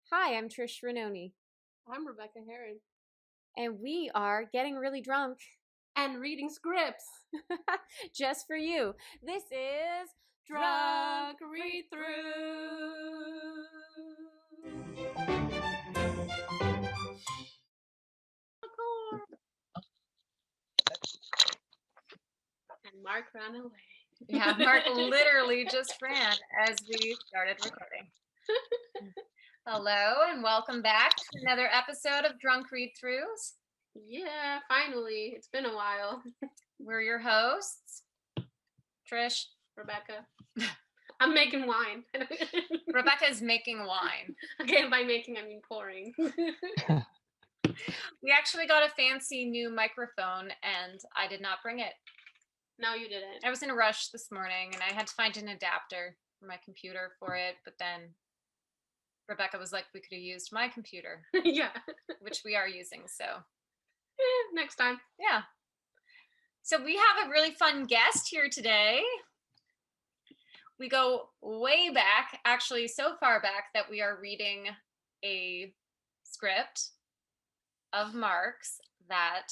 Hi, I'm Trish Renoni, I'm Rebecca Herod. and we are getting really drunk And reading scripts. just for you. This is Drunk Read-Through. And Mark ran away. Yeah, Mark literally just ran as we started recording. Hello, and welcome back to another episode of Drunk Read-Throughs. Yeah, finally. It's been a while. We're your hosts, Trish. Rebecca. I'm making wine. Rebecca's making wine. Okay, by making, I mean pouring. We actually got a fancy new microphone, and I did not bring it. No, you didn't. I was in a rush this morning, and I had to find an adapter for my computer for it, but then Rebecca was like, we could have used my computer. Yeah. Which we are using, so. Next time. Yeah. So we have a really fun guest here today. We go way back, actually so far back that we are reading a script of Mark's that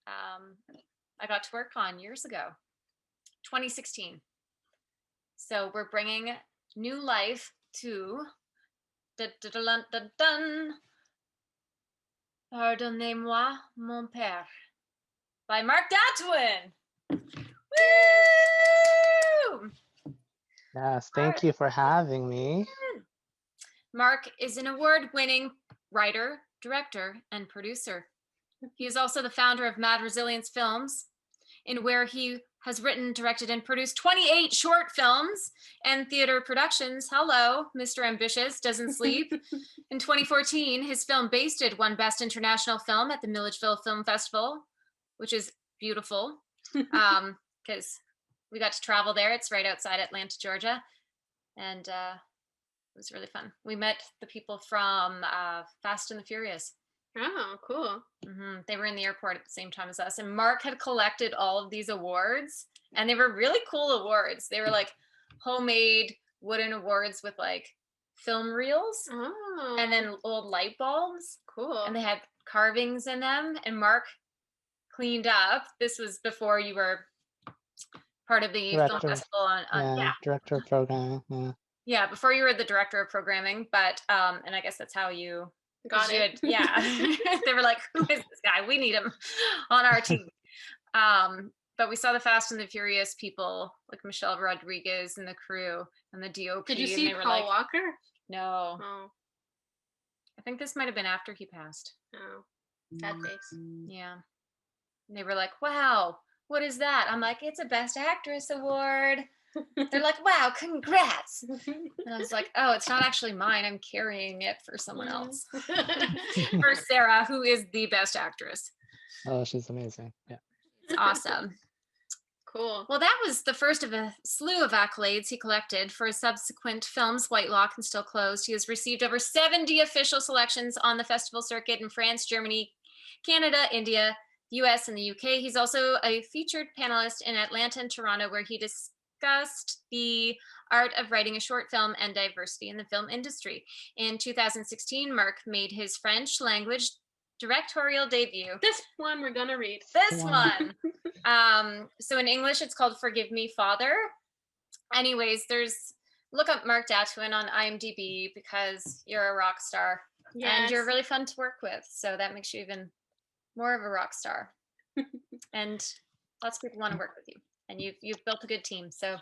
I got to work on years ago, 2016. So we're bringing new life to Pardonnez-moi, mon père, by Mark Datwin. Woo! Yes, thank you for having me. Mark is an award-winning writer, director, and producer. He is also the founder of Mad Resilience Films, in where he has written, directed, and produced 28 short films and theater productions. Hello, Mr. Ambitious Doesn't Sleep. In 2014, his film Basted won Best International Film at the Milledgeville Film Festival, which is beautiful because we got to travel there. It's right outside Atlanta, Georgia, and it was really fun. We met the people from Fast and the Furious. Oh, cool. Mm-hmm. They were in the airport at the same time as us, and Mark had collected all of these awards, and they were really cool awards. They were like homemade wooden awards with like film reels and then old light bulbs. Cool. And they had carvings in them, and Mark cleaned up. This was before you were part of the film festival director of programming. Yeah, before you were the director of programming, but and I guess that's how you got it. Yeah. They were like, who is this guy? We need him on our team. But we saw the Fast and the Furious people, like Michelle Rodriguez and the crew and the DOP. Did you see Paul Walker? No. Oh. I think this might have been after he passed. Oh. Sad face. Yeah. And they were like, wow, what is that? I'm like, it's a Best Actress award. They're like, wow, congrats. And I was like, oh, it's not actually mine. I'm carrying it for someone else. For Sarah, who is the Best Actress. Oh, she's amazing. Yeah. It's awesome. Cool. Well, that was the first of a slew of accolades he collected for his subsequent films, White Lock and Still Closed. He has received over 70 official selections on the festival circuit in France, Germany, Canada, India, US, and the UK. He's also a featured panelist in Atlanta and Toronto, where he discussed the art of writing a short film and diversity in the film industry. In 2016, Mark made his French language directorial debut. This one we're gonna read. This one. So in English, it's called Forgive Me, Father. Anyways, look up Mark Datwin on IMDb because you're a rock star. Yes. And you're really fun to work with. So that makes you even more of a rock star. And lots of people want to work with you. And you've built a good team. So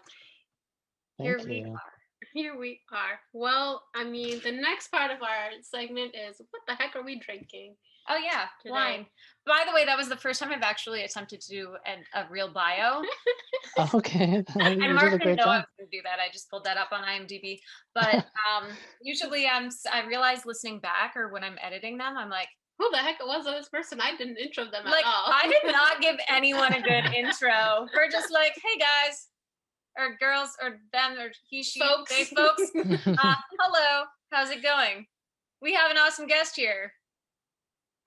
here we are. Here we are. Well, I mean, the next part of our segment is, what the heck are we drinking? Oh, yeah, today? Wine. By the way, that was the first time I've actually attempted to do a real bio. Okay. And Mark didn't know I was going to do that. I just pulled that up on IMDb. But usually I realize listening back or when I'm editing them, I'm like, who the heck was this person? I didn't intro them at all. I did not give anyone a good intro. We're just like, hey, guys. Or girls, or them, or he, she, folks. They folks. Hello, how's it going? We have an awesome guest here.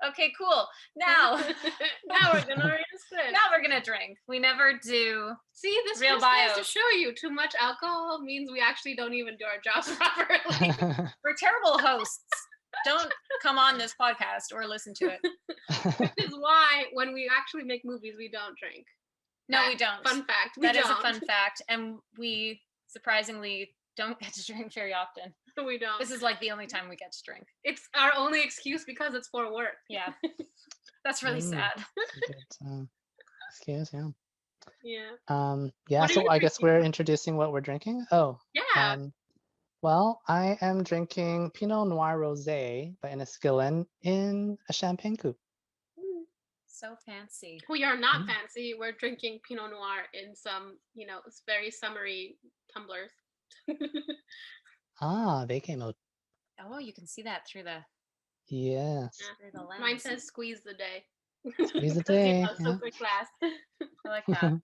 Okay, cool. Now we're gonna read a script. Now we're gonna drink. We never do. See, this real just bios. goes to show you too much alcohol means we actually don't even do our jobs properly. We're terrible hosts. don't come on this podcast or listen to it. Which is why when we actually make movies, we don't drink. No, we don't. Fun fact. That is a fun fact. And we surprisingly don't get to drink very often. We don't. This is like the only time we get to drink. It's our only excuse because it's for work. Yeah. That's really sad. Excuse, yeah. Yeah. Yeah, What are so you I guess drinking? we're introducing what we're drinking. Oh, Yeah. well, I am drinking Pinot Noir Rosé by Enniskillen in a champagne coupe. So fancy. We are not fancy. We're drinking Pinot Noir in some, very summery tumblers. They came out. Oh, you can see that through the Yes. through the lens. Mine says squeeze the day. Squeeze the day. Yeah. Super class. I like that.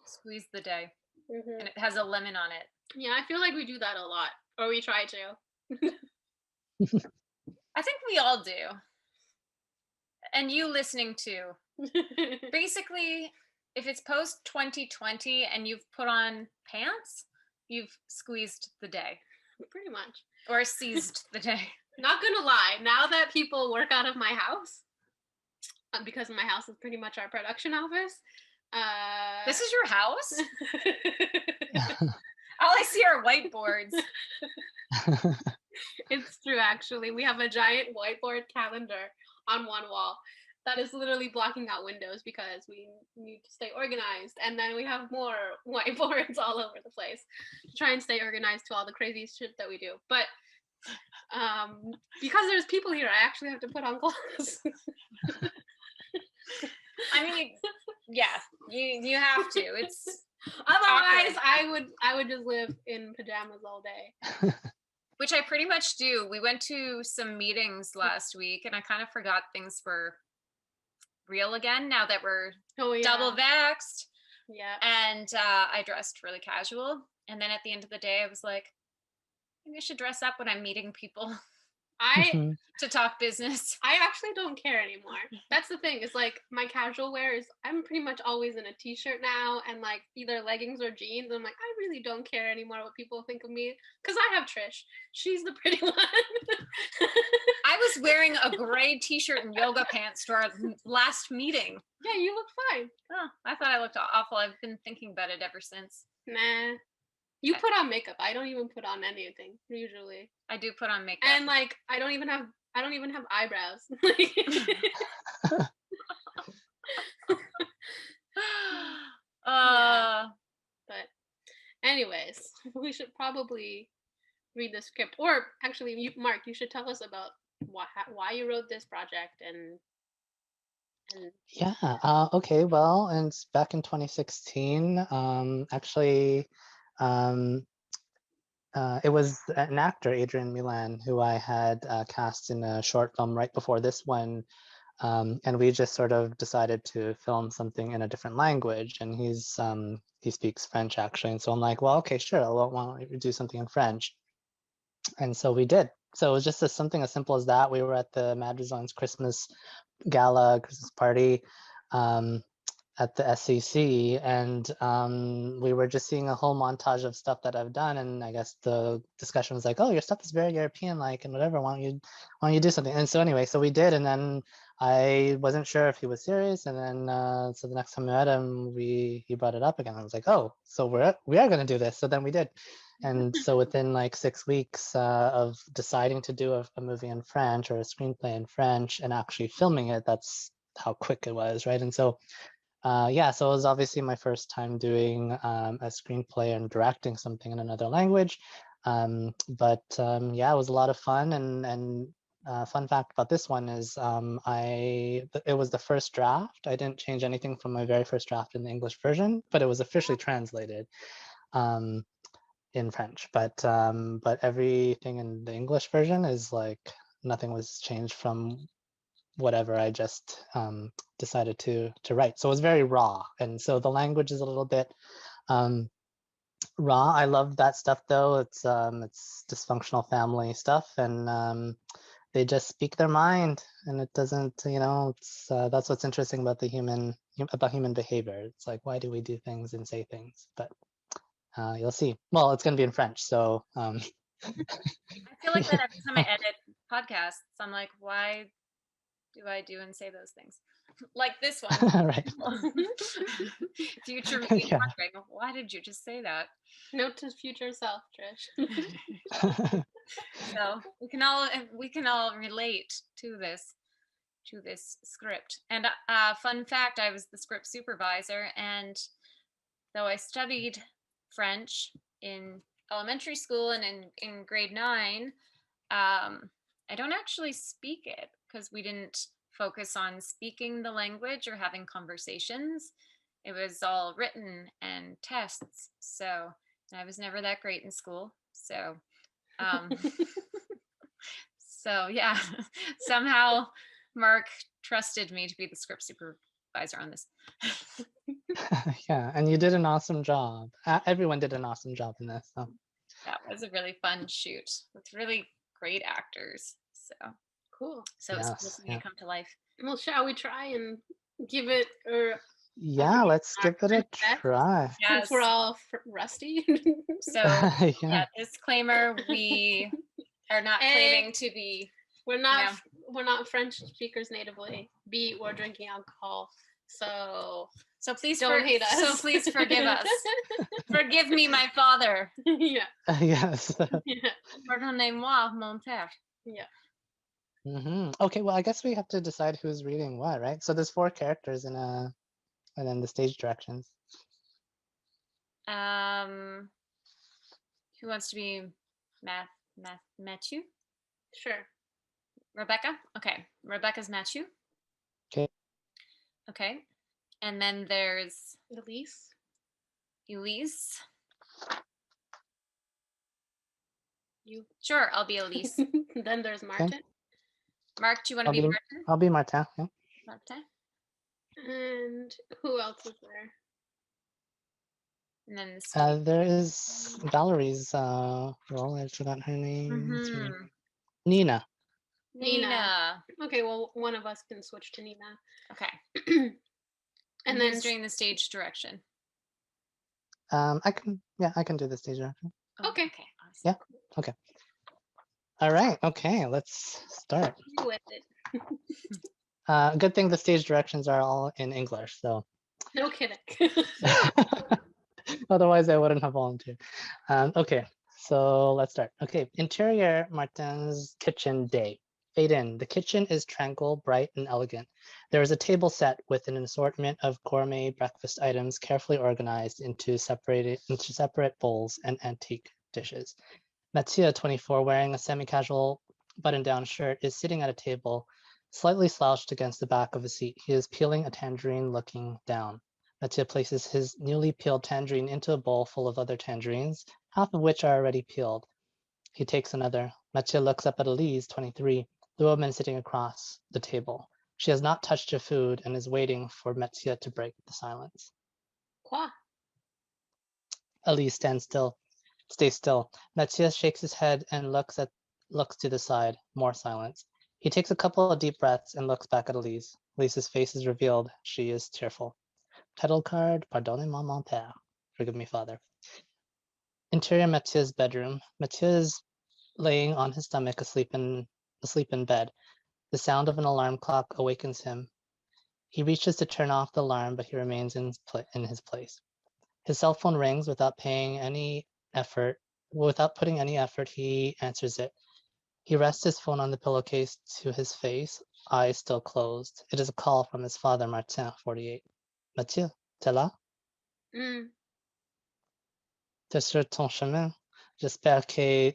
Squeeze the day. Mhm. And it has a lemon on it. Yeah, I feel like we do that a lot. Or we try to. I think we all do. And you listening too. Basically, if it's post 2020 and you've put on pants, you've squeezed the day. Pretty much. Or seized the day. Not gonna lie, now that people work out of my house, because my house is pretty much our production office. This is your house? All I see are whiteboards. It's true, actually. We have a giant whiteboard calendar on one wall that is literally blocking out windows because we need to stay organized. And then we have more whiteboards all over the place to try and stay organized to all the crazy shit that we do. But because there's people here, I actually have to put on clothes. I mean, yeah, you have to. It's otherwise awkward. I would just live in pajamas all day. Which I pretty much do. We went to some meetings last week and I kind of forgot things were real again now that we're double vaxxed. Yeah. And I dressed really casual. And then at the end of the day, I was like, maybe I should dress up when I'm meeting people to talk business. I actually don't care anymore. That's the thing. It's like my casual wear is I'm pretty much always in a t-shirt now and like either leggings or jeans. I'm like, I really don't care anymore what people think of me because I have Trish. She's the pretty one. I was wearing a gray t-shirt and yoga pants to our last meeting. Yeah, you look fine. Oh, I thought I looked awful. I've been thinking about it ever since. Nah. You put on makeup. I don't even put on anything usually. I do put on makeup. And like I don't even have eyebrows. Yeah. But anyways, we should probably read the script. Or actually, Mark, you should tell us about why you wrote this project and Yeah. Okay. Well, and it's back in 2016. Actually, it was an actor, Adrian Milan, who I had cast in a short film right before this one. And we just sort of decided to film something in a different language. And he speaks French, actually. And so I'm like, well, okay, sure. Why don't we do something in French? And so we did. So it was just something as simple as that. We were at the Madrizone's Christmas gala, Christmas party at the SCC, and we were just seeing a whole montage of stuff that I've done. And I guess the discussion was like, oh, your stuff is very European-like and whatever. Why don't you do something? And so anyway, so we did. And then I wasn't sure if he was serious. And then so the next time I met him, he brought it up again. I was like, oh, so we are going to do this. So then we did. And so within like 6 weeks of deciding to do a movie in French or a screenplay in French and actually filming it, that's how quick it was, right? And so, so it was obviously my first time doing a screenplay and directing something in another language. But it was a lot of fun. And fun fact about this one is it was the first draft. I didn't change anything from my very first draft in the English version, but it was officially translated in French, but everything in the English version is like nothing was changed from whatever I just decided to write. So it was very raw, and so the language is a little bit raw. I love that stuff though. It's dysfunctional family stuff, and they just speak their mind, and it doesn't, it's that's what's interesting about human behavior. It's like, why do we do things and say things? But you'll see. Well, it's going to be in French, so. I feel like that every time I edit podcasts. I'm like, why do I do and say those things? Like this one. Right. Future me Yeah. wondering, why did you just say that? Note to future self, Trish. So we can all relate to this script. And fun fact, I was the script supervisor, and though I studied French in elementary school and in grade 9, I don't actually speak it because we didn't focus on speaking the language or having conversations. It was all written and tests. So I was never that great in school. So so yeah, somehow Mark trusted me to be the script supervisor on this. Yeah, and you did an awesome job. Everyone did an awesome job in this. So. That was a really fun shoot with really great actors. So Cool. So it's cool Yes, to see it come to life. Well, shall we try and give it Yeah, let's give it a try. Yes. Since we're all rusty. So Yeah. yeah, disclaimer: we are not claiming to be. We're not French speakers natively. We're drinking alcohol. So please don't hate us. So please forgive us. Forgive me, my father. Yeah. Yes. Yeah. Pardonnez-moi, mon père. Yeah. Okay, well, I guess we have to decide who's reading what, right? So there's 4 characters and then the stage directions. Who wants to be Matthew? Sure. Rebecca? Okay. Rebecca's Matthew. Okay. Okay. And then there's Elise. You. Sure, I'll be Elise. Then there's Martin. Okay. Mark, do you want to be Martin? I'll be Martin. Yeah. Martin. And who else is there? And then There is Valerie's role. I forgot her name. What's her name? Nina. Okay, well, one of us can switch to Nina. Okay. And then then doing the stage direction. I can do the stage direction. Okay. Okay. Awesome. Yeah. Okay. All right. Okay, let's start. With it. Good thing the stage directions are all in English, so. No kidding. Otherwise, I wouldn't have volunteered. Okay, so let's start. Okay, interior, Martin's kitchen day. Fade in. The kitchen is tranquil, bright, and elegant. There is a table set with an assortment of gourmet breakfast items carefully organized into separate bowls and antique dishes. Mathieu, 24, wearing a semi-casual button-down shirt, is sitting at a table, slightly slouched against the back of a seat. He is peeling a tangerine, looking down. Mathieu places his newly peeled tangerine into a bowl full of other tangerines, half of which are already peeled. He takes another. Mathieu looks up at Elise, 23, the woman sitting across the table. She has not touched her food and is waiting for Mathieu to break the silence. Quoi? Elise stands still. Stay still. Mathieu shakes his head and looks to the side. More silence. He takes a couple of deep breaths and looks back at Elise. Elise's face is revealed. She is tearful. Title card, Pardonnez-moi, mon père. Forgive me, father. Interior Mathieu's bedroom. Mathieu is laying on his stomach, asleep in bed. The sound of an alarm clock awakens him. He reaches to turn off the alarm, but he remains in his place. His cell phone rings without putting any effort. He answers it. He rests his phone on the pillowcase to his face, eyes still closed. It is a call from his father, Martin, 48. Mathieu, t'es là? T'es sur ton chemin? J'espère que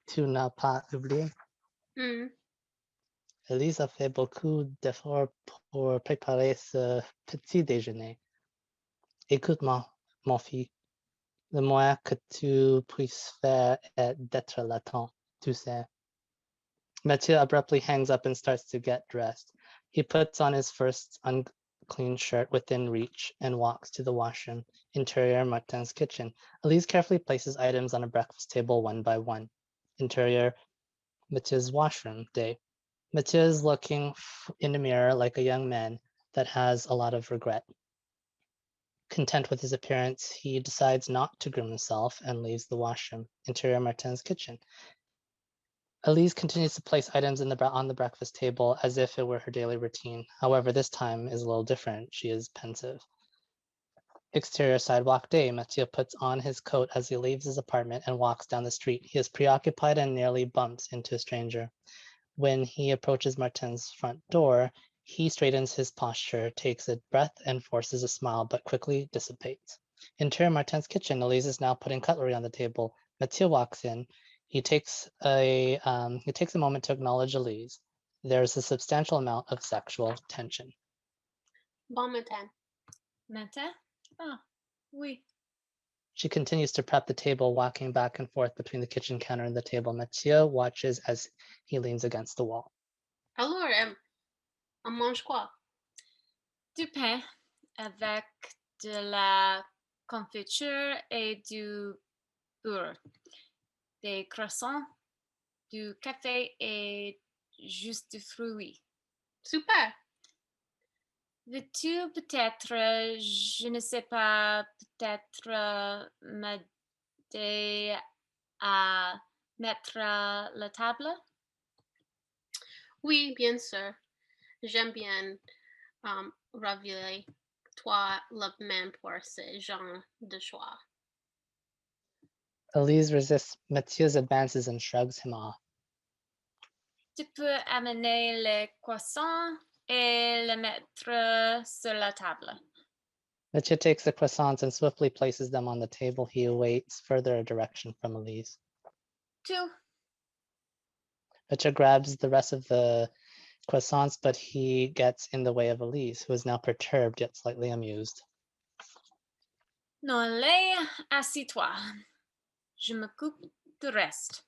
tu n'as pas oublié. Elise a fait beaucoup d'efforts pour préparer ce petit déjeuner. Écoute-moi, mon fils. Le moins que tu puisses faire est d'être latent, tu sais. Mathieu abruptly hangs up and starts to get dressed. He puts on his first unclean shirt within reach and walks to the washroom. Interior, Martin's kitchen. Elise carefully places items on a breakfast table one by one. Interior, Mathieu's washroom day. Mathieu is looking in the mirror like a young man that has a lot of regret. Content with his appearance, he decides not to groom himself and leaves the washroom. Interior, Martin's kitchen. Elise continues to place items on the breakfast table as if it were her daily routine. However, this time is a little different. She is pensive. Exterior sidewalk day. Mathieu puts on his coat as he leaves his apartment and walks down the street. He is preoccupied and nearly bumps into a stranger. When he approaches Martin's front door, he straightens his posture, takes a breath, and forces a smile, but quickly dissipates. Interior Martin's kitchen. Elise is now putting cutlery on the table. Mathieu walks in. He takes a moment to acknowledge Elise. There's a substantial amount of sexual tension. Bon matin. Matin? Ah, oui. She continues to prep the table, walking back and forth between the kitchen counter and the table. Mathieu watches as he leans against the wall. Alors, on mange quoi? Du pain avec de la confiture et du beurre. Des croissants, du café et jus de fruits. Super. Veux-tu peut-être, je ne sais pas, peut-être m'aider à mettre la table? Oui, bien sûr. J'aime bien ravioli. Toi, la même pour ce genre de choix. Elise resists Mathieu's advances and shrugs him off. Tu peux amener les croissants et les mettre sur la table. Mathieu takes the croissants and swiftly places them on the table. He awaits further direction from Elise. Two. Mathieu grabs the rest of the croissants, but he gets in the way of Elise, who is now perturbed yet slightly amused. Non, allez, assis-toi. Je m'occupe du reste.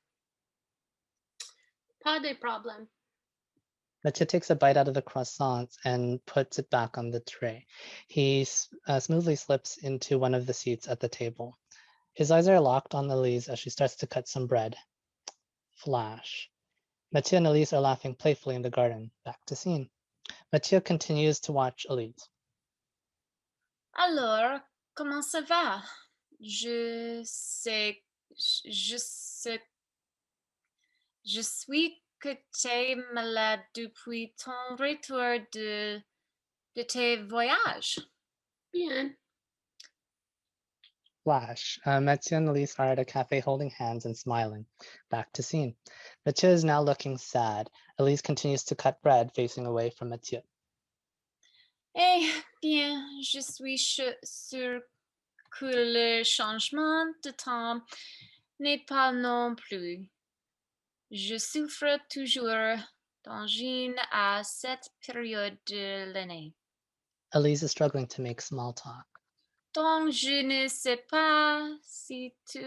Pas de problème. Mathieu takes a bite out of the croissants and puts it back on the tray. He smoothly slips into one of the seats at the table. His eyes are locked on Elise as she starts to cut some bread. Flash. Mathieu and Elise are laughing playfully in the garden. Back to scene. Mathieu continues to watch Elise. Alors, comment ça va? Je suis que tu es malade depuis ton retour de tes voyages. Bien. Flash. Mathieu and Elise are at a cafe holding hands and smiling. Back to scene. Mathieu is now looking sad. Elise continues to cut bread, facing away from Mathieu. Eh bien, je suis sûre que le changement de temps n'est pas non plus. Je souffre toujours d'angine à cette période de l'année. Elise is struggling to make small talk. Donc, je ne sais pas si tu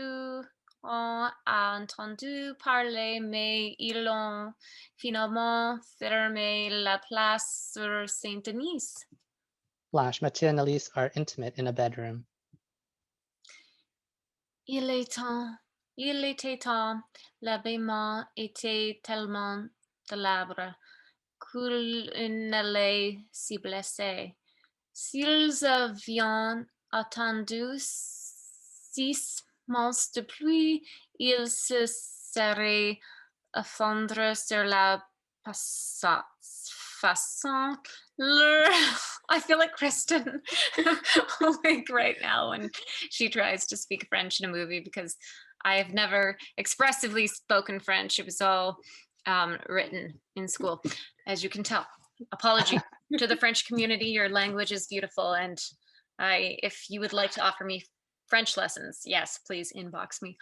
en as entendu parler, mais ils ont finalement fermé la place sur Saint-Denis. Flash. Mathieu and Elise are intimate in a bedroom. Il était temps, l'habillement était tellement délabré qu'il n'allait s'y blesser. S'ils avaient attendu 6 mois de pluie, ils se seraient effondrés sur la façon. I feel like Kristen like right now when she tries to speak French in a movie, because I have never expressively spoken French. It was all written in school, as you can tell. Apology to the French community. Your language is beautiful, and if you would like to offer me French lessons, yes, please inbox me.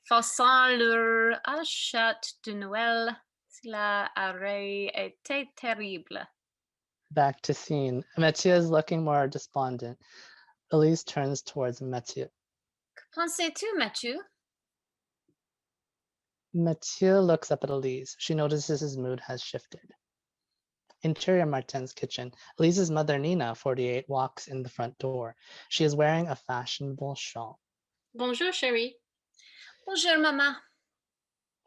Faisant leur achat de Noël, cela aurait été terrible. Back to scene. Mathieu is looking more despondent. Elise turns towards Mathieu. Que penses-tu, Mathieu? Mathieu looks up at Elise. She notices his mood has shifted. Interior Martin's kitchen. Elise's mother, Nina, 48, walks in the front door. She is wearing a fashionable shawl. Bonjour, chérie. Bonjour, maman.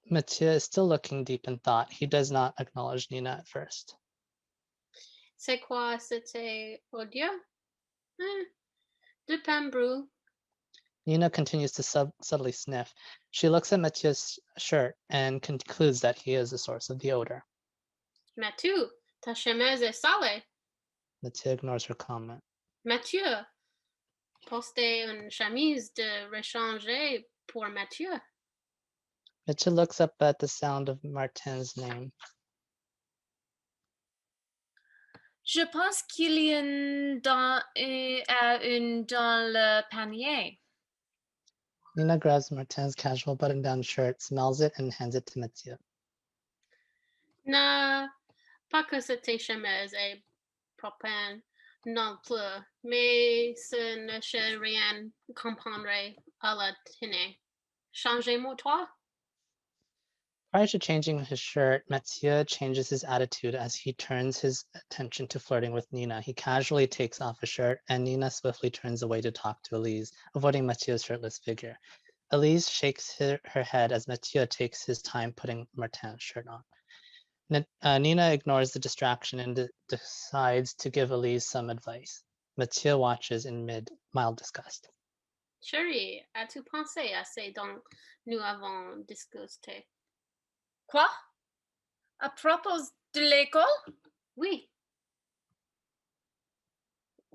Mathieu is still looking deep in thought. He does not acknowledge Nina at first. C'est quoi, c'était odieux? Du pain brûlé. Nina continues to subtly sniff. She looks at Mathieu's shirt and concludes that he is the source of the odor. Mathieu, ta chemise est sale. Mathieu ignores her comment. Mathieu, porter une chemise de rechange pour Mathieu. Mathieu looks up at the sound of Martin's name. Je pense qu'il y a une dans le panier. Nina grabs Martin's casual button-down shirt, smells it, and hands it to Mathieu. Ne pas que cette chemise est propane non plus, mais ce ne fait rien comprendre à la tenue. Changez-moi toi. Prior to changing his shirt, Mathieu changes his attitude as he turns his attention to flirting with Nina. He casually takes off his shirt, and Nina swiftly turns away to talk to Elise, avoiding Mathieu's shirtless figure. Elise shakes her head as Mathieu takes his time putting Martin's shirt on. Nina ignores the distraction and decides to give Elise some advice. Mathieu watches in mild disgust. Chérie, as-tu pensé à ce dont nous avons discuté? Quoi? À propos de l'école? Oui.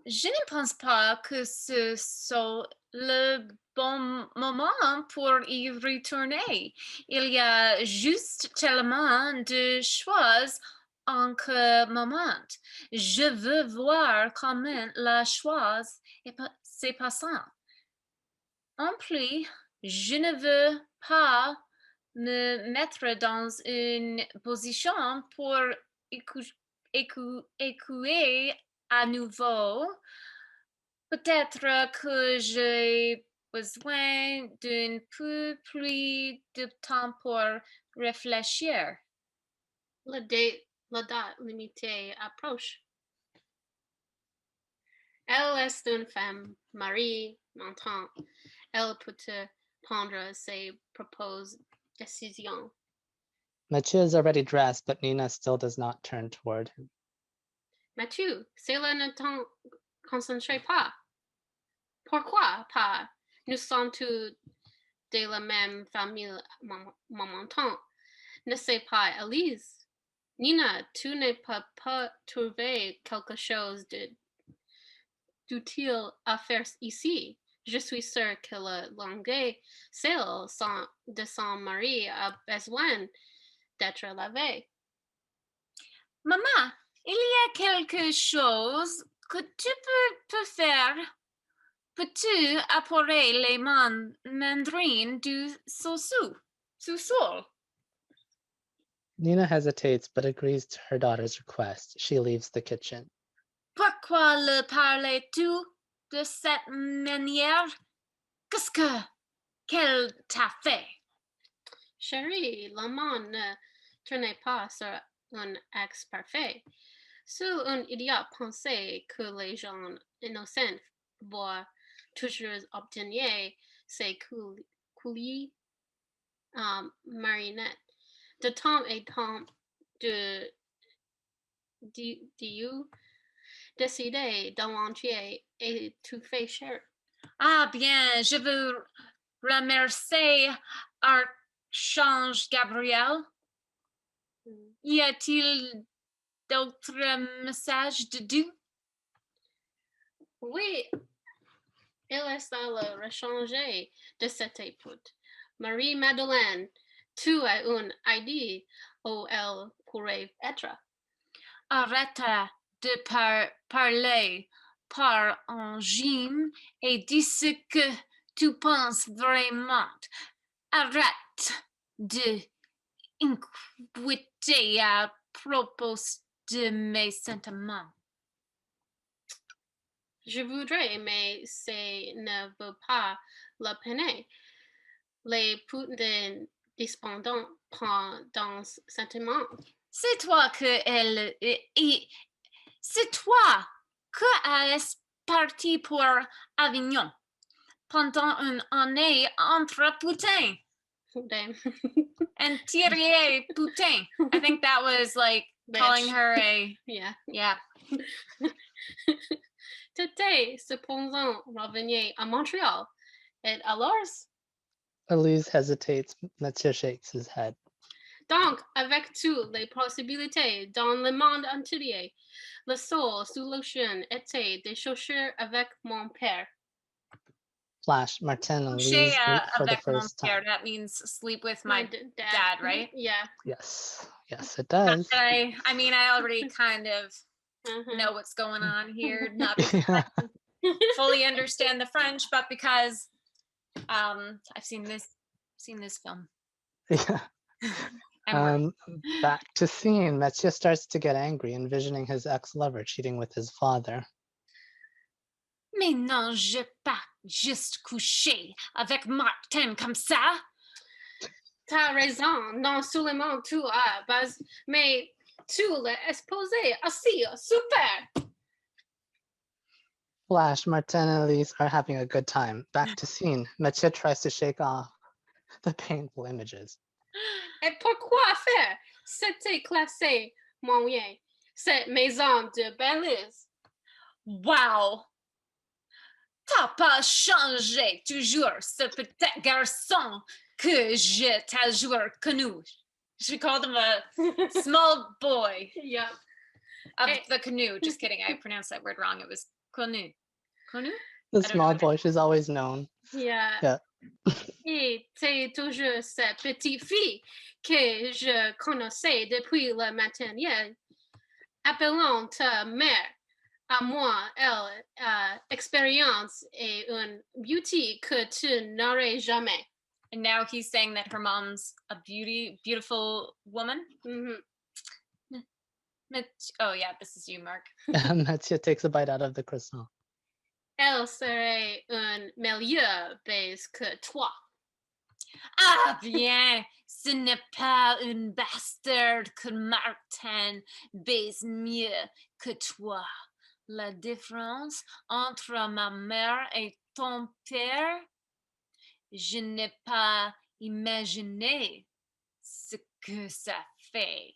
Je ne pense pas que ce soit le bon moment pour y retourner. Il y a juste tellement de choix en ce moment. Je veux voir comment la chose s'est passée. En plus, je ne veux pas me mettre dans une position pour écouter à nouveau. Peut-être que j'ai besoin d'un peu plus de temps pour réfléchir. La date limitée approche. Elle est une femme, Marie, maintenant. Elle peut prendre ses propres décisions. Mathieu is already dressed, but Nina still does not turn toward him. Mathieu, cela ne t'en concentre pas. Pourquoi pas? Nous sommes tous de la même famille momentan. Ne sais pas, Elise. Nina, tu ne peux pas trouver quelque chose d'utile à faire ici. Je suis sûre que le langue seul de son mari a besoin d'être lavé. Maman, il y a quelque chose que tu peux faire. Peux-tu apporter les mandarines du sous-sol? Nina hesitates but agrees to her daughter's request. She leaves the kitchen. Pourquoi le parles-tu de cette manière? Qu'elle t'a fait? Chérie, l'amant ne tourne pas sur un ex parfait. Si un idiot pensait que les gens innocents vont toujours obtenir ces coulis marionnettes. De temps et temps de décider d'aventurer et tout fait cher. Ah bien, je veux remercier Archange Gabriel. Y a-t-il d'autres messages de Dieu? Oui, il est dans le rechanger de cette époque. Marie-Madeleine, tu as une idée où elle pourrait être? Arrête de parler par angine et dis ce que tu penses vraiment. Arrête de inquiéter à propos de mes sentiments. Je voudrais, mais ce ne vaut pas la peine. Les putains despondants prennent dans sentiment. C'est toi es parti pour Avignon pendant une année entre putains. And Thierry Poutin. I think that was like calling her a... Yeah. T'étais cependant revenu à Montréal. Et alors? Elise hesitates. Mathieu shakes his head. Donc, avec toutes les possibilités dans le monde entier, la seule solution était de chercher avec mon père. Flash, Martin and Coucher Elise meet for the avec mon first père. time. That means sleep with my dad, dad, right? Yeah. Yes, yes, it Not does. that I mean, I already kind of Mhm. know what's going on here. Not because I fully understand the French, but because I've seen this film. Yeah. Back to scene. Mathieu starts to get angry, envisioning his ex-lover cheating with his father. Mais non, je pas juste coucher avec Martin comme ça. T'as raison, non seulement tu as bas, mais tu l'as exposé aussi, super. Flash, Martin and Elise are having a good time. Back to scene. Mathieu tries to shake off the painful images. Et pourquoi faire? C'était classé moyen. Cette maison de belles. Wow. T'as pas changé toujours ce petit garçon que je t'ai toujours connu. Je call him a small boy Yeah. of the canoe. Just kidding. I pronounced that word wrong. It was canoe. Canoe? The I don't small know. boy she's always known. Yeah. Yeah. Et c'est toujours cette petite fille que je connaissais depuis le matin. Yeah. Appelons ta mère. À moi, elle expérience et une beauty que tu n'aurais jamais. And now he's saying that her mom's a beautiful woman. Mm-hmm. Oh yeah, this is you, Mark. Mathieu takes a bite out of the croissant. Elle serait un meilleur base que toi. Ah bien, ce n'est pas une bastard que Martin baise mieux que toi. La différence entre ma mère et ton père, je n'ai pas imaginé ce que ça fait.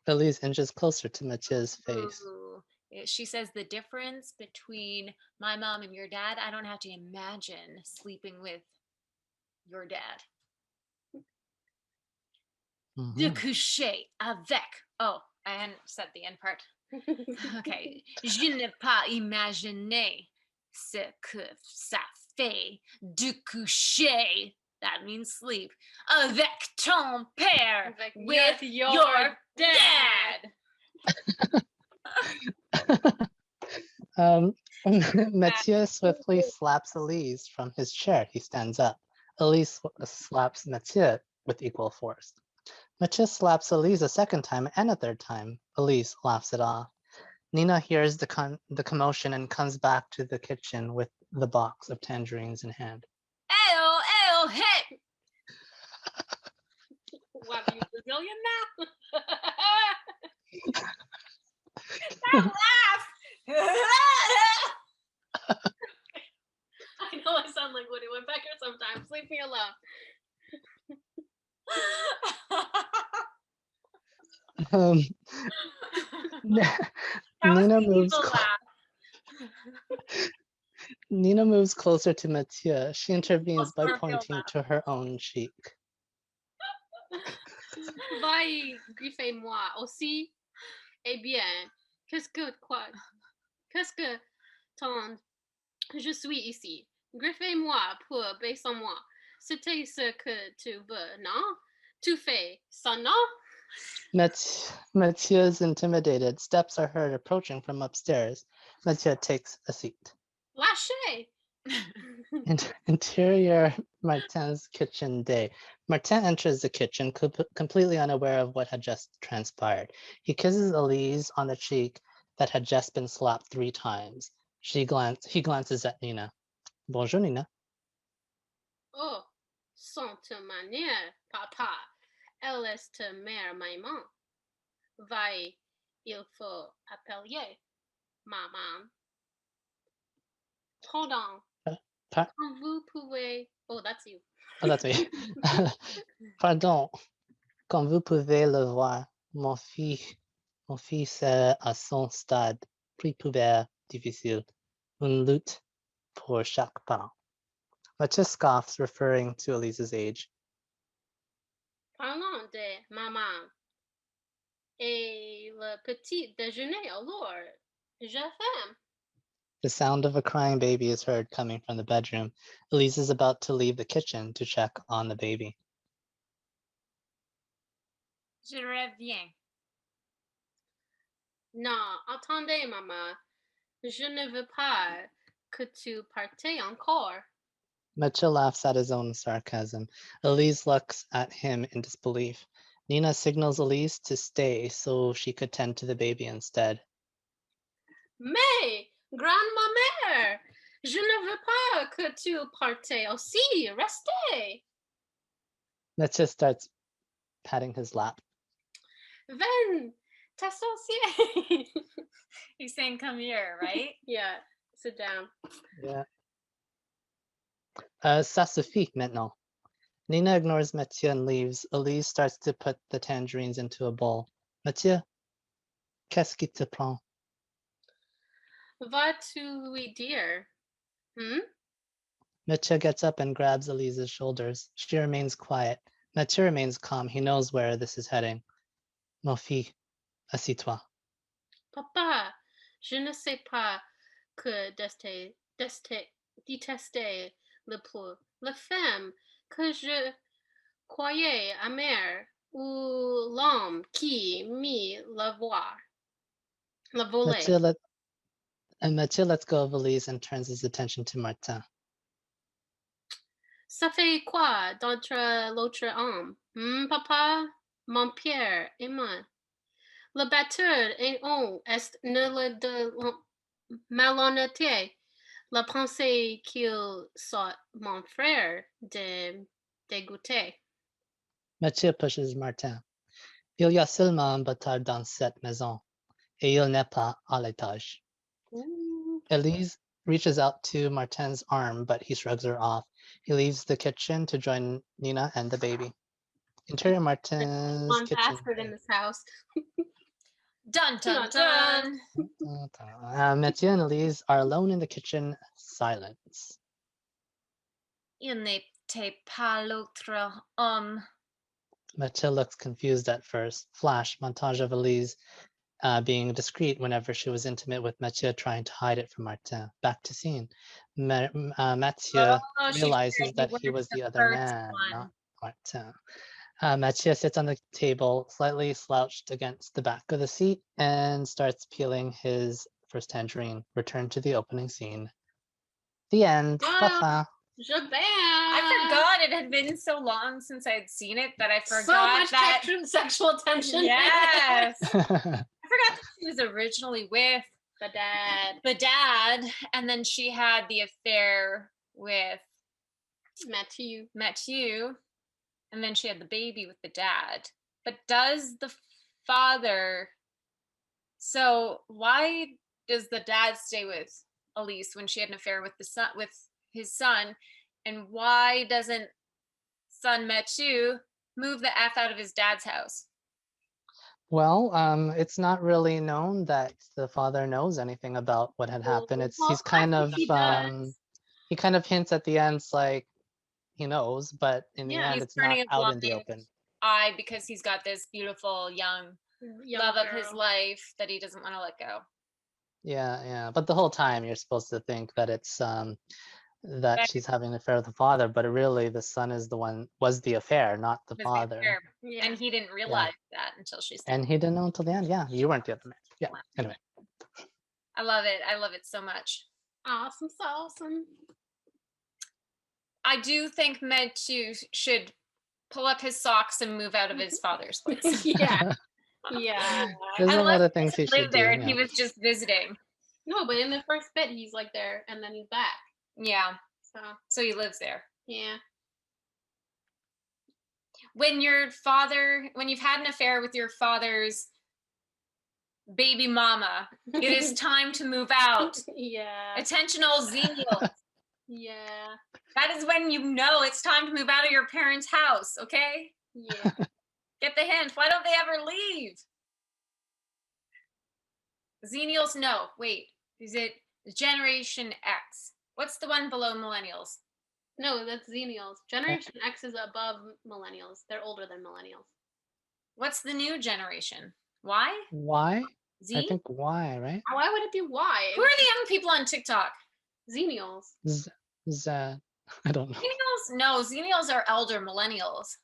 Elise inches closer to Mathieu's face. Ooh. She says the difference between my mom and your dad, I don't have to imagine sleeping with your dad. De coucher avec. Oh, I hadn't said the end part. Okay. Je n'ai pas imaginé ce que ça fait de coucher. That means sleep. Avec ton père. With your dad. Mathieu swiftly slaps Elise from his chair. He stands up. Elise slaps Mathieu with equal force. Mathieu slaps Elise a second time and a third time. Elise laughs it off. Nina hears the commotion and comes back to the kitchen with the box of tangerines in hand. Ew, hey! What, are you Brazilian now? That laugh! I know I sound like Woody Woodpecker sometimes. Leave me alone. Nina moves closer to Mathieu. She intervenes by pointing to her own cheek. Va y griffer-moi aussi. Eh bien, qu'est-ce que tant je suis ici. Griffez-moi pour baisser-moi. C'était ce que tu veux, non? Tu fais ça, non? Mathieu is intimidated. Steps are heard approaching from upstairs. Mathieu takes a seat. Lâchez! Interior Martin's kitchen day. Martin enters the kitchen completely unaware of what had just transpired. He kisses Elise on the cheek that had just been slapped 3 times. He glances at Nina. Bonjour, Nina. Oh, sans ta manière, papa. Elle est ta mère, maman. Vai, il faut appeler maman. Pardon. Vous pouvez... Oh, that's you. Oh, that's me. Pardon. Comme vous pouvez le voir, mon fils est à son stade prépubère difficile. Une lutte pour chaque parent. Mathieu scoffs, referring to Elise's age. Parlons de maman et le petit déjeuner alors. Je fais. The sound of a crying baby is heard coming from the bedroom. Elise is about to leave the kitchen to check on the baby. Je reviens. Non, attendez, maman. Je ne veux pas que tu partes encore. Mathieu laughs at his own sarcasm. Elise looks at him in disbelief. Nina signals Elise to stay so she could tend to the baby instead. Mais, grand-mère, je ne veux pas que tu partes aussi. Restez. Mathieu starts patting his lap. Ven, t'associer. He's saying, come here, right? Yeah, sit down. Yeah. Ça suffit maintenant. Nina ignores Mathieu and leaves. Elise starts to put the tangerines into a bowl. Mathieu, qu'est-ce qui te prend? Vas-tu lui dire? Mathieu gets up and grabs Elise's shoulders. She remains quiet. Mathieu remains calm. He knows where this is heading. Mon fils, assis-toi. Papa, je ne sais pas que détester le plus. La femme que je croyais amère ou l'homme qui me la voir. La voler. Mathieu lets go of Elise and turns his attention to Martin. Ça fait quoi d'entre l'autre homme? Papa, mon Père et moi. Le batteur et on est ne de malhonnêteté. La pensée qu'il soit mon frère de dégoûté. Mathieu pushes Martin. Il y a seulement un bâtard dans cette maison, et il n'est pas à l'étage. Elise reaches out to Martin's arm, but he shrugs her off. He leaves the kitchen to join Nina and the baby. Interior Martin's One kitchen. bastard in this house. Dun, dun, dun. Mathieu and Elise are alone in the kitchen. Silence. Il n'était pas l'autre homme. Mathieu looks confused at first. Flash montage of Elise being discreet whenever she was intimate with Mathieu, trying to hide it from Martin. Back to scene. Mathieu realizes that he was the other man, not Martin. Mathieu sits on the table, slightly slouched against the back of the seat, and starts peeling his first tangerine. Return to the opening scene. The end. Wow. I forgot it had been so long since I had seen it that I forgot so much that sexual tension. Yes. I forgot that she was originally with the dad, and then she had the affair with Mathieu, and then she had the baby with the dad. But does the father? So why does the dad stay with Elise when she had an affair with his son, and why doesn't son Mathieu move the F out of his dad's house? Well, it's not really known that the father knows anything about what had happened. He's kind of he kind of hints at the end, it's like he knows, but in the end, it's not out in the open. Because he's got this beautiful young love of his life that he doesn't want to let go. Yeah. But the whole time you're supposed to think that it's that she's having an affair with the father, but really the son was the affair, not the father. Yeah. And he didn't realize that until she said. And he didn't know until the end. Yeah, you weren't the other man. Yeah. Anyway. I love it. I love it so much. Awesome. I do think Mathieu should pull up his socks and move out of his father's place. Yeah. There's a lot of things he should there, do. and he was just visiting. No, but in the first bit, he's like there, and then he's back. Yeah. So he lives there. Yeah. When you've had an affair with your father's baby mama, it is time to move out. Yeah. Attention, all Xenials. Yeah. That is when you know it's time to move out of your parents' house, okay? Yeah. Get the hint. Why don't they ever leave? Xenials, no. Wait. Is it Generation X? What's the one below millennials? No, that's Xennials. Generation X is above millennials. They're older than millennials. What's the new generation? Y? Y? Z? I think Y, right? Why would it be Y? Who are the young people on TikTok? Xennials. Z. I don't know. Xennials? No, Xennials are elder millennials.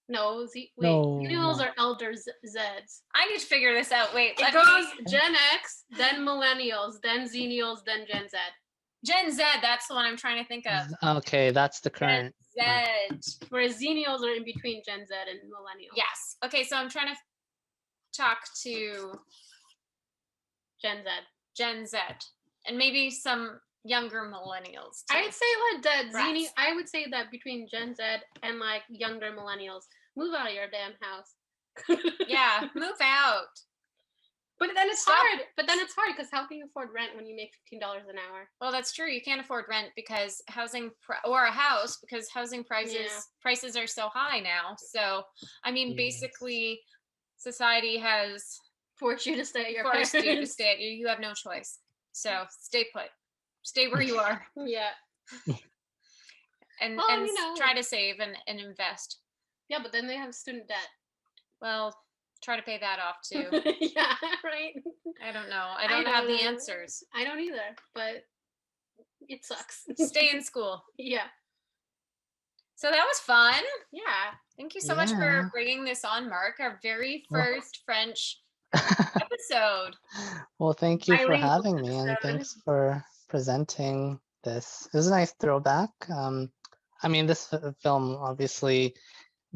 No, No, Xennials no. are elder Zeds. I need to figure this out. Wait, It goes Gen X, then millennials, then Xennials, then Gen Z. Gen Z, that's the one I'm trying to think of. Okay, that's the Gen current. Z. Whereas Xennials are in between Gen Z and millennials. Yes. Okay, so I'm trying to talk to Gen Z. Gen Z and maybe some younger millennials too. I'd say like that Rats. I would say that between Gen Z and like younger millennials, move out of your damn house. Yeah, move out. But then it's hard. But then it's hard because how can you afford rent when you make $15 an hour? Well, that's true. You can't afford rent because or a house because housing prices are so high now. So, I mean, basically, society has forced you to stay at your forced parents. you to stay at you have no choice. So stay put. Stay where you are. Yeah. And try to save and invest. Yeah, but then they have student debt. Well, try to pay that off too. Yeah, right. I don't know. I don't have the answers. I don't either, but it sucks. Stay in school. Yeah. So that was fun. Yeah. Thank you so much for bringing this on, Mark. Our very first French episode. Well, thank you for having me, and thanks for presenting this. It was a nice throwback. I mean, this film obviously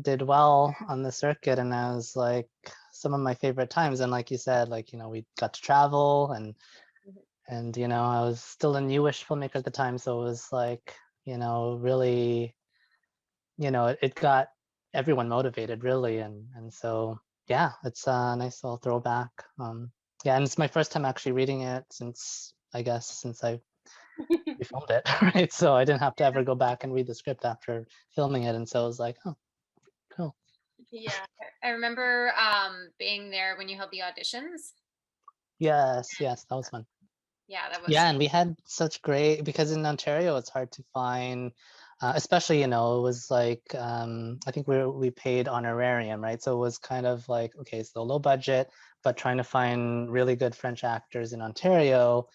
did well on the circuit, and I was like some of my favorite times. And like you said, like, you know, we got to travel and you know, I was still a newish filmmaker at the time, so it was like, you know, really, you know, it got everyone motivated really, and so yeah, it's a nice little throwback. Yeah, and it's my first time actually reading it since I we filmed it, right? So I didn't have to ever go back and read the script after filming it, and so it was like, oh, cool. Yeah, I remember being there when you held the auditions. Yes, that was fun. Yeah, that was. Yeah, and we had such great, because in Ontario it's hard to find, especially, you know, it was like I think we paid honorarium, right? So it was kind of like, okay, so low budget, but trying to find really good French actors in Ontario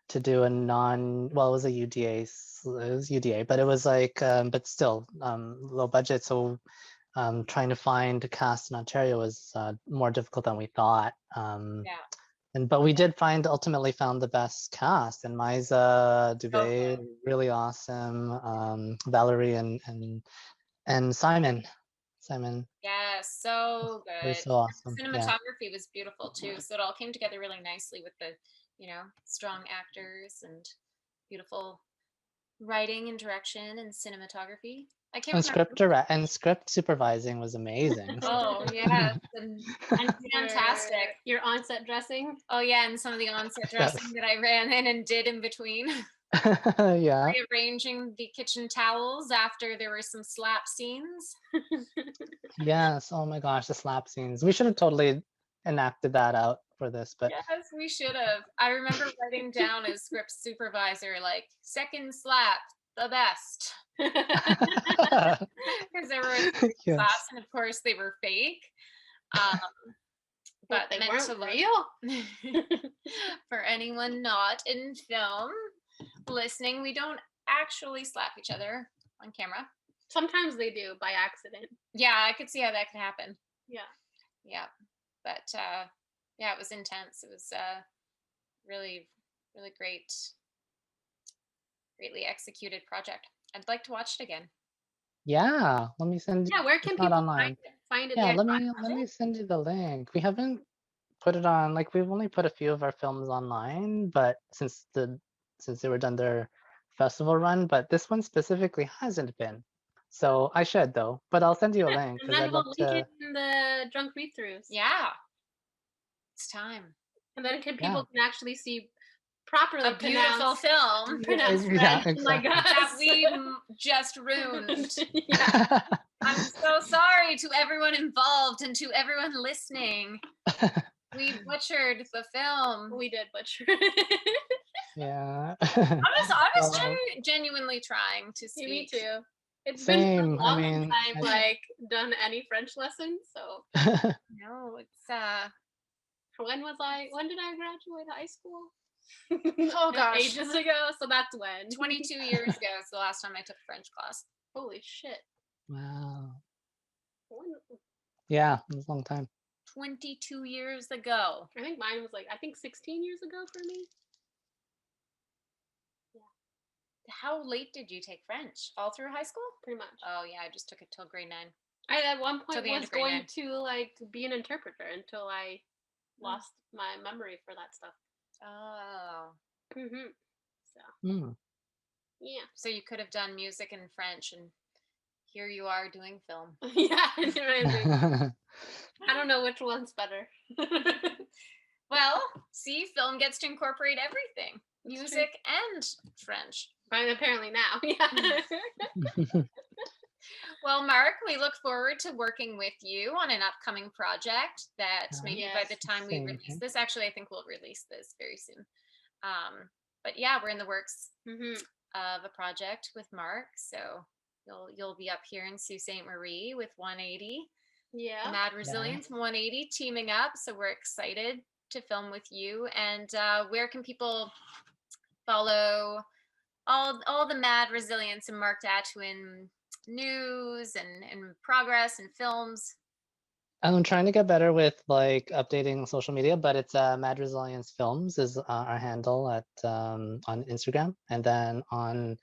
to do a well, it was a UDA, but it was like, but still low budget. So trying to find a cast in Ontario was more difficult than we thought. But we did ultimately found the best cast, and Maisa Dubé, really awesome. Valerie and Simon. Yeah, so good. Was so awesome. Cinematography was beautiful too. So it all came together really nicely with the, you know, strong actors and beautiful writing and direction and cinematography. I can't remember. And script supervising was amazing. Oh yeah, and fantastic. Your on-set dressing. Oh yeah, and some of the on-set dressing that I ran in and did in between. Yeah. Rearranging the kitchen towels after there were some slap scenes. Yes. Oh my gosh, the slap scenes. We should have totally enacted that out for this, but yes, we should have. I remember writing down as script supervisor, like, second slap, the best. Because there were slaps, and of course they were fake. But they meant weren't to real. For anyone not in film listening, we don't actually slap each other on camera. Sometimes they do by accident. Yeah, I could see how that could happen. Yeah. But yeah, it was intense. It was really, really greatly executed project. I'd like to watch it again. Yeah, let me send you. Yeah, where can people find it? Yeah, let me send you the link. We haven't put it on, like, we've only put a few of our films online, but since they were done their festival run, but this one specifically hasn't been. So I should though, but I'll send you a link. And then we'll link it in the drunk read-throughs. Yeah, it's time. And then people can actually see properly a beautiful film. Exactly. Oh my God, that we just ruined. I'm so sorry to everyone involved and to everyone listening. We butchered the film. We did butcher it. Yeah. I was Well, genuinely trying to Yeah, me speak. too. It's been same. so I long mean, since I've like done any French lessons. So No, it's when did I graduate high school? oh gosh, Ages ago. So that's when. 22 years ago is the last time I took a French class. Holy shit. wow. When- Yeah, it was a long time. 22 years ago. I think mine was like 16 years ago for me. How late did you take French? All through high school? Pretty much. Oh yeah, I just took it till grade 9. I at one Till point the end was of grade going 9. to like be an interpreter until I lost my memory for that stuff. Oh. Mm-hmm. So Mm. yeah. So you could have done music and French, and here you are doing film. Yeah, amazing. I don't know which one's better. Well, see, film gets to incorporate everything. That's Music and French. But apparently now, yeah. Well, Mark, we look forward to working with you on an upcoming project that maybe by the Yes, time we same release here. this, actually, I think we'll release this very soon. But yeah, we're in the works Mm-hmm. of a project with Mark, so you'll be up here in Sault Ste. Marie with 180, Yeah. Mad Resilience 180 teaming up. So we're excited to film with you. And where can people follow all the Mad Resilience and Mark Datwin news and progress and films? I'm trying to get better with like updating social media, but it's Mad Resilience Films is our handle at on Instagram, and then on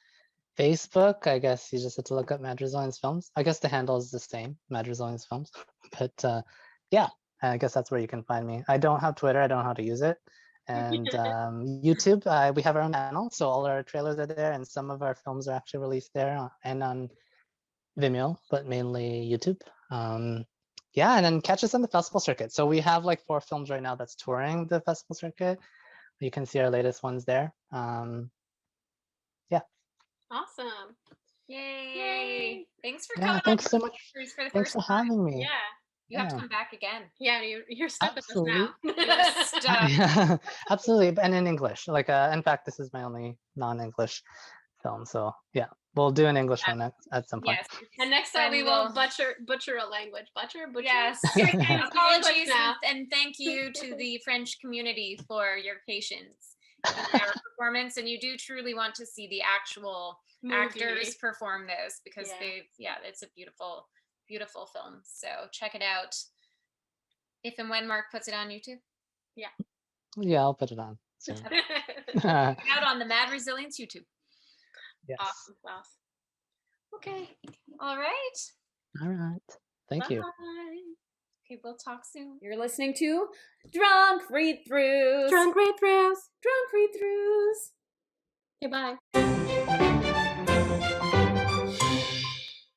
Facebook, I guess you just have to look up Mad Resilience Films. I guess the handle is the same, Mad Resilience Films. But yeah, I guess that's where you can find me. I don't have Twitter. I don't know how to use it. And YouTube, we have our own channel, so all our trailers are there, and some of our films are actually released there and on Vimeo, but mainly YouTube. Yeah, and then catch us on the festival circuit. So we have like 4 films right now that's touring the festival circuit. You can see our latest ones there. Yeah. Awesome. Yay! Thanks for Yeah, coming thanks on so much. Read-Thrus for the Thanks first for time. having me. Yeah. You have to Yeah. come back again. Yeah, you're stuck with us now. You're stuck. Yeah, absolutely. And in English. Like in fact, this is my only non-English film. So yeah, we'll do an English one at some point. Yes. And next time Then we will butcher a language. Butcher? Yes. Speak Apologies now. and thank you to the French community for your patience in our performance. And you do truly want to see the actual actors perform this because it's a beautiful, beautiful film. So check it out if and when Mark puts it on YouTube. Yeah, I'll put it on soon. Out on the Mad Resilience YouTube. Yes. Awesome sauce. Okay. All right. All right. Thank you. Bye. Okay, we'll talk soon. You're listening to Drunk Read-Thrus. Drunk Read-Thrus. Drunk Read-Thrus. Okay, bye.